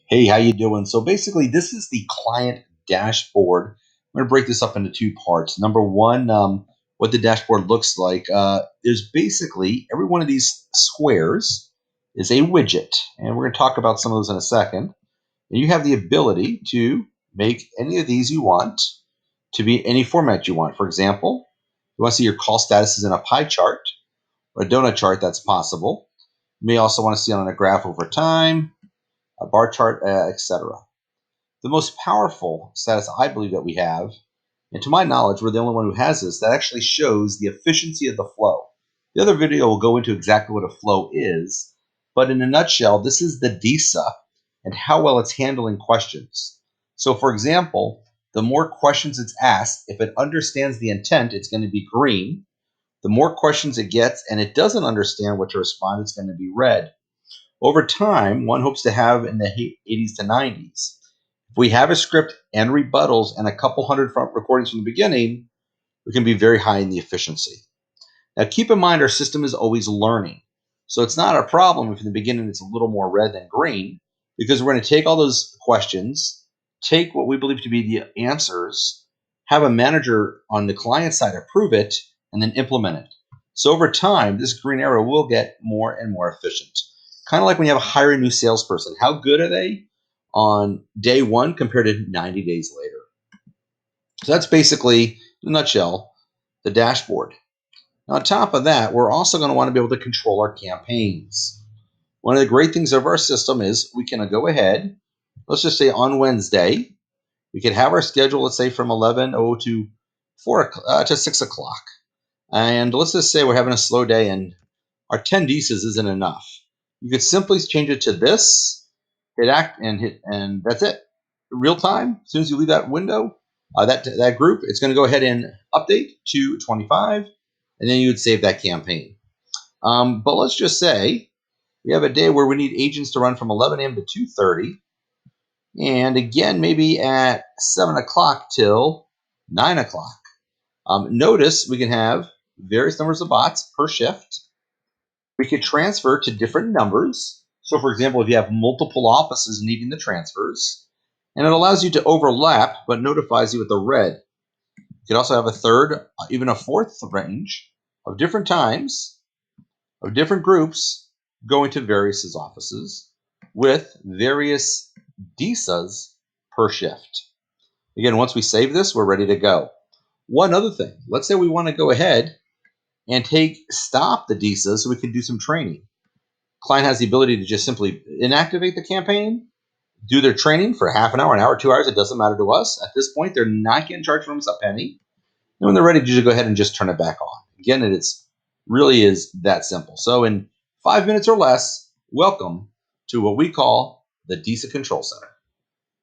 Hey, how you doing? So basically, this is the client dashboard. I'm going to break this up into two parts. Number one, what the dashboard looks like. There's basically every one of these squares is a widget, and we're going to talk about some of those in a second. And you have the ability to make any of these you want to be any format you want. For example, you want to see your call statuses in a pie chart or a donut chart, that's possible. You may also want to see it on a graph over time, a bar chart, etc. The most powerful status I believe that we have, and to my knowledge, we're the only one who has this, that actually shows the efficiency of the flow. The other video will go into exactly what a flow is, but in a nutshell, this is the DISA and how well it's handling questions. So for example, the more questions it's asked, if it understands the intent, it's going to be green. The more questions it gets and it doesn't understand what to respond, it's going to be red. Over time, one hopes to have in the 80s to 90s. If we have a script and rebuttals and a couple hundred front recordings from the beginning, we can be very high in the efficiency. Now, keep in mind our system is always learning. So it's not a problem if in the beginning it's a little more red than green, because we're going to take all those questions, take what we believe to be the answers, have a manager on the client side approve it, and then implement it. So over time, this green arrow will get more and more efficient. Kind of like when you have a hire a new salesperson. How good are they on day one compared to 90 days later? So that's basically, in a nutshell, the dashboard. Now, on top of that, we're also going to want to be able to control our campaigns. One of the great things of our system is we can go ahead, let's just say on Wednesday, we could have our schedule, let's say from 11 to 6 o'clock. And let's just say we're having a slow day and our 10 DCs isn't enough. You could simply change it to this, and that's it. Real time, as soon as you leave that window, that group, it's going to go ahead and update to 25, and then you would save that campaign. But let's just say we have a day where we need agents to run from 11 a.m. to 2:30, and again maybe at 7 o'clock till 9 o'clock. Notice we can have various numbers of bots per shift. We could transfer to different numbers. So for example, if you have multiple offices needing the transfers, and it allows you to overlap, but notifies you with the red. You could also have a third, even a fourth range of different times of different groups going to various offices with various DISAs per shift. Again, once we save this, we're ready to go. One other thing, let's say we want to go ahead and stop the DISAs so we can do some training. Client has the ability to just simply inactivate the campaign, do their training for half an hour, 2 hours. It doesn't matter to us. At this point, they're not getting charged from us a penny. And when they're ready to just go ahead and just turn it back on. Again, it's really is that simple. So in 5 minutes or less, welcome to what we call the DISA Control Center.